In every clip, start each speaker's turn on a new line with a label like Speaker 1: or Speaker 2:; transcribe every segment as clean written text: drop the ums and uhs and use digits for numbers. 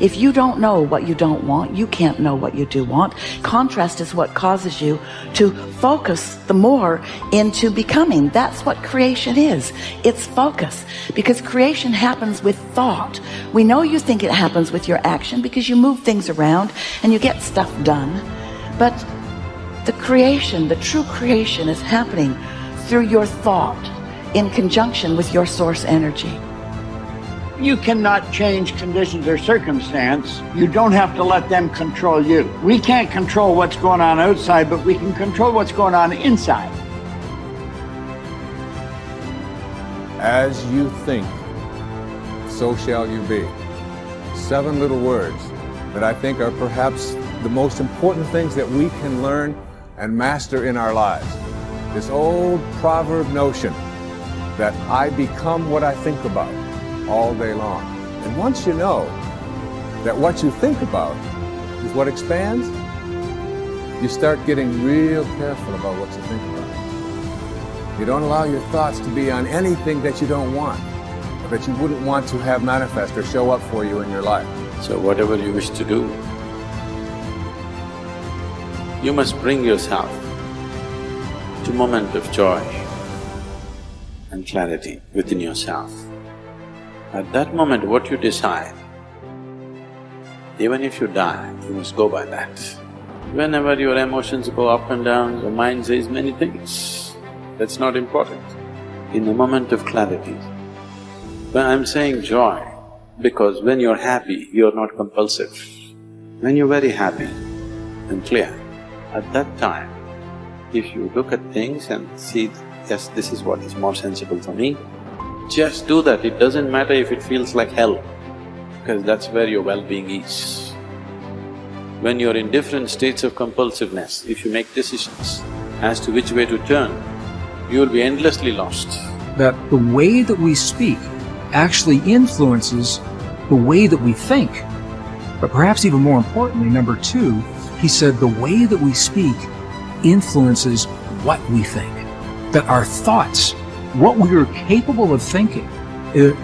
Speaker 1: If you don't know what you don't want, you can't know what you do want. Contrast is what causes you to focus the more into becoming. That's what creation is. It's focus. Because creation happens with thought. We know you think it happens with your action because you move things around and you get stuff done. But the creation, the true creation, is happening through your thought in conjunction with your source energy.
Speaker 2: You cannot change conditions or circumstance. You don't have to let them control you. We can't control what's going on outside, but we can control what's going on inside.
Speaker 3: As you think, so shall you be. 7 little words that I think are perhaps the most important things that we can learn and master in our lives. This old proverb notion that I become what I think about all day long. And once you know that what you think about is what expands, you start getting real careful about what you think about. You don't allow your thoughts to be on anything that you don't want, or that you wouldn't want to have manifest or show up for you in your life.
Speaker 4: So whatever you wish to do, you must bring yourself to a moment of joy and clarity within yourself. At that moment, what you decide, even if you die, you must go by that. Whenever your emotions go up and down, your mind says many things. That's not important. In a moment of clarity, when I'm saying joy, because when you're happy, you're not compulsive. When you're very happy and clear, at that time, if you look at things and see, yes, this is what is more sensible for me, just do that. It doesn't matter if it feels like hell, because that's where your well-being is. When you're in different states of compulsiveness, if you make decisions as to which way to turn, you will be endlessly lost.
Speaker 5: That the way that we speak actually influences the way that we think. But perhaps even more importantly, number 2, he said the way that we speak influences what we think. That our thoughts, what we are capable of thinking,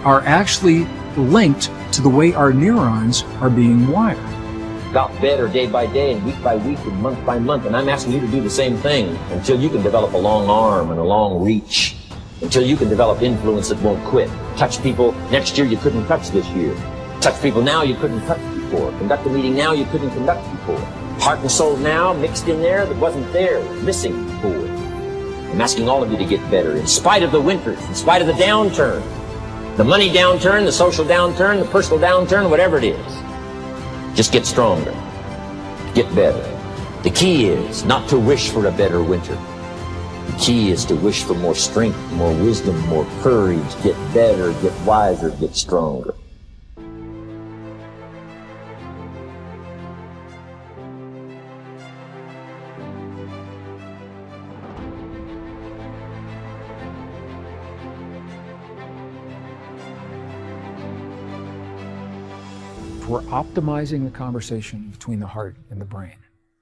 Speaker 5: are actually linked to the way our neurons are being wired.
Speaker 6: Got better day by day and week by week and month by month, and I'm asking you to do the same thing until you can develop a long arm and a long reach, until you can develop influence that won't quit. Touch people next year you couldn't touch this year. Touch people now you couldn't touch before. Conduct a meeting now you couldn't conduct before. Heart and soul now mixed in there that wasn't there, missing before. I'm asking all of you to get better in spite of the winters, in spite of the downturn. The money downturn, the social downturn, the personal downturn, whatever it is. Just get stronger, get better. The key is not to wish for a better winter. The key is to wish for more strength, more wisdom, more courage, get better, get wiser, get stronger.
Speaker 5: We're optimizing the conversation between the heart and the brain,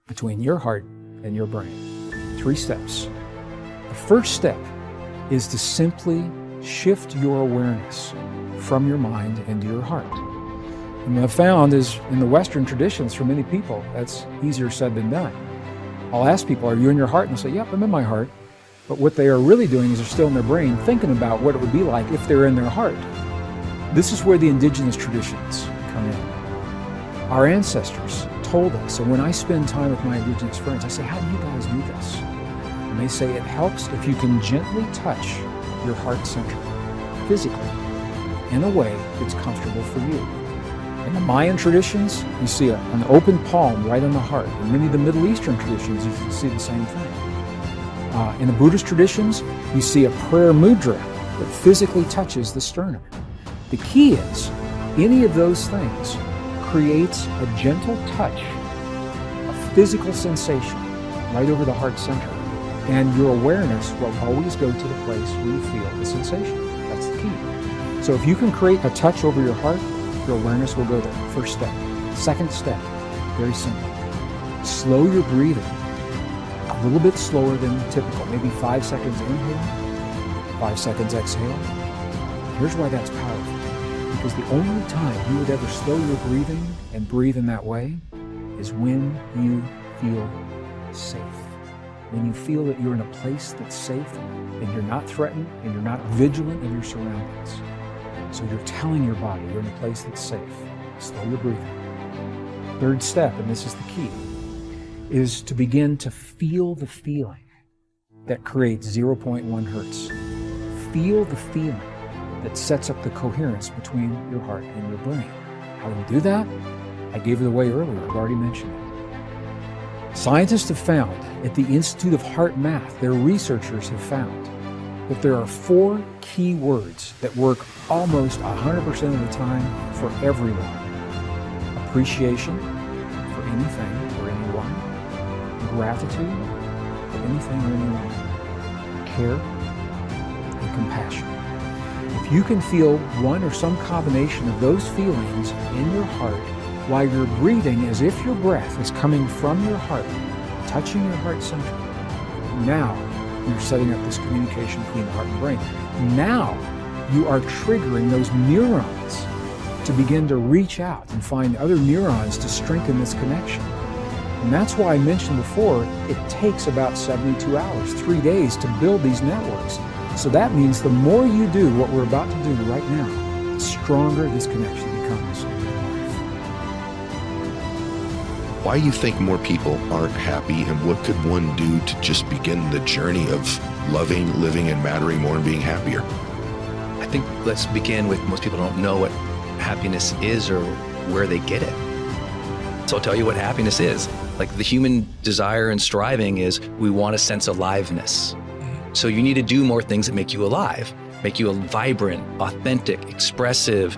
Speaker 5: between your heart and your brain. 3 steps. The first step is to simply shift your awareness from your mind into your heart. And what I've found is in the Western traditions, for many people, that's easier said than done. I'll ask people, are you in your heart? And they'll say, yep, I'm in my heart. But what they are really doing is they're still in their brain thinking about what it would be like if they're in their heart. This is where the indigenous traditions come in. Our ancestors told us, and when I spend time with my indigenous friends, I say, how do you guys do this? And they say it helps if you can gently touch your heart center, physically, in a way that's comfortable for you. In the Mayan traditions, you see an open palm right on the heart. In many of the Middle Eastern traditions, you can see the same thing. In the Buddhist traditions, you see a prayer mudra that physically touches the sternum. The key is, any of those things creates a gentle touch, a physical sensation right over the heart center, and your awareness will always go to the place where you feel the sensation. That's the key. So if you can create a touch over your heart, your awareness will go there. First step. Second step, very simple. Slow your breathing a little bit slower than typical, maybe 5 seconds inhale, 5 seconds exhale. Here's why that's powerful. because the only time you would ever slow your breathing and breathe in that way is when you feel safe. When you feel that you're in a place that's safe and you're not threatened and you're not vigilant of your surroundings. So you're telling your body you're in a place that's safe. Slow your breathing. Third step, and this is the key, is to begin to feel the feeling that creates 0.1 hertz. Feel the feeling that sets up the coherence between your heart and your brain. How do we do that? I gave it away earlier. I've already mentioned it. Scientists have found at the Institute of Heart Math, their researchers have found that there are 4 key words that work almost 100% of the time for everyone. Appreciation for anything or anyone. Gratitude for anything or anyone. Care and compassion. If you can feel one or some combination of those feelings in your heart while you're breathing as if your breath is coming from your heart, touching your heart center, now you're setting up this communication between the heart and brain. Now you are triggering those neurons to begin to reach out and find other neurons to strengthen this connection. And that's why I mentioned before, it takes about 72 hours, 3 days to build these networks. So that means the more you do what we're about to do right now, the stronger this connection becomes in your life.
Speaker 7: Why do you think more people aren't happy, and what could one do to just begin the journey of loving, living, and mattering more and being happier?
Speaker 8: I think let's begin with most people don't know what happiness is or where they get it. So I'll tell you what happiness is. Like the human desire and striving is we want a sense of aliveness. So you need to do more things that make you alive, make you vibrant, authentic, expressive,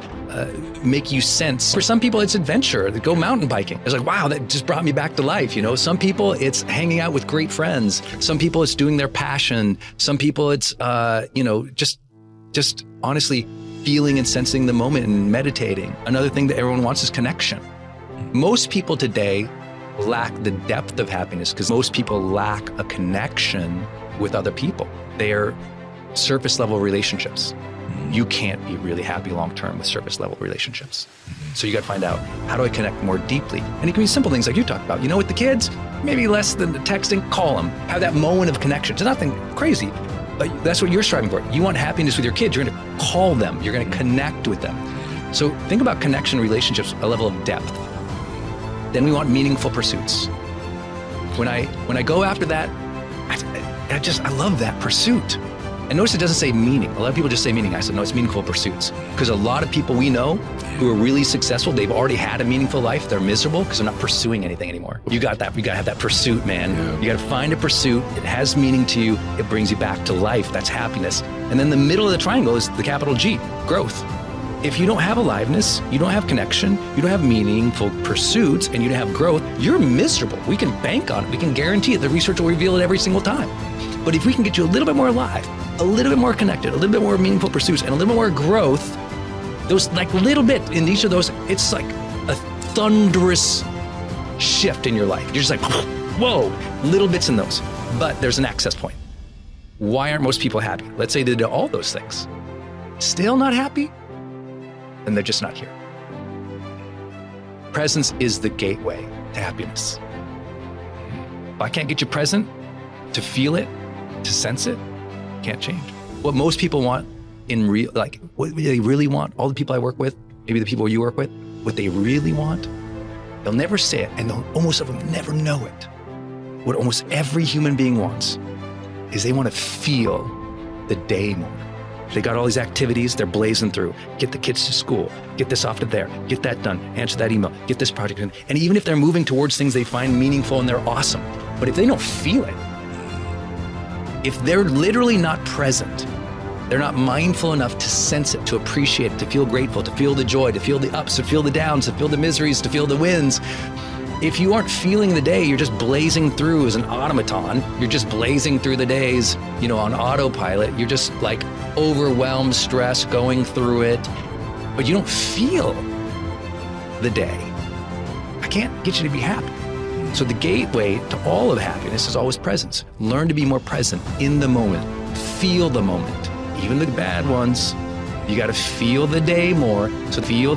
Speaker 8: make you sense. For some people, it's adventure. They go mountain biking. It's like, wow, that just brought me back to life. You know, some people it's hanging out with great friends. Some people it's doing their passion. Some people it's, just honestly feeling and sensing the moment and meditating. Another thing that everyone wants is connection. Most people today lack the depth of happiness because most people lack a connection with other people. They are surface level relationships. You can't be really happy long term with surface level relationships. So you got to find out, how do I connect more deeply? And it can be simple things like you talked about. You know, with the kids, maybe less than the texting, call them. Have that moment of connection. It's nothing crazy, but that's what you're striving for. You want happiness with your kids. You're going to call them. You're going to connect with them. So think about connection relationships, a level of depth. Then we want meaningful pursuits. When I go after that, I love that pursuit. And notice it doesn't say meaning. A lot of people just say meaning. I said, no, it's meaningful pursuits. Because a lot of people we know who are really successful, they've already had a meaningful life. They're miserable because they're not pursuing anything anymore. You got that. You got to have that pursuit, man. Yeah. You got to find a pursuit. It has meaning to you. It brings you back to life. That's happiness. And then the middle of the triangle is the capital G, growth. If you don't have aliveness, you don't have connection, you don't have meaningful pursuits, and you don't have growth, you're miserable. We can bank on it. We can guarantee it. The research will reveal it every single time. But if we can get you a little bit more alive, a little bit more connected, a little bit more meaningful pursuits, and a little bit more growth, those like little bit in each of those, it's like a thunderous shift in your life. You're just like, whoa, little bits in those. But there's an access point. Why aren't most people happy? Let's say they did all those things. Still not happy? Then they're just not here. Presence is the gateway to happiness. If I can't get you present, to feel it, to sense it, can't change. What most people want in real, like what they really want, all the people I work with, maybe the people you work with, what they really want, they'll never say it, and they'll almost of them never know it. What almost every human being wants is they want to feel the day more. They got all these activities, they're blazing through. Get the kids to school, get this off to there, get that done, answer that email, get this project done. And even if they're moving towards things they find meaningful and they're awesome, but if they don't feel it, if they're literally not present, they're not mindful enough to sense it, to appreciate it, to feel grateful, to feel the joy, to feel the ups, to feel the downs, to feel the miseries, to feel the wins. If you aren't feeling the day, you're just blazing through as an automaton. You're just blazing through the days, on autopilot. You're just like overwhelmed, stressed, going through it, but you don't feel the day. I can't get you to be happy. So the gateway to all of happiness is always presence. Learn to be more present in the moment. Feel the moment, even the bad ones. You got to feel the day more. So feel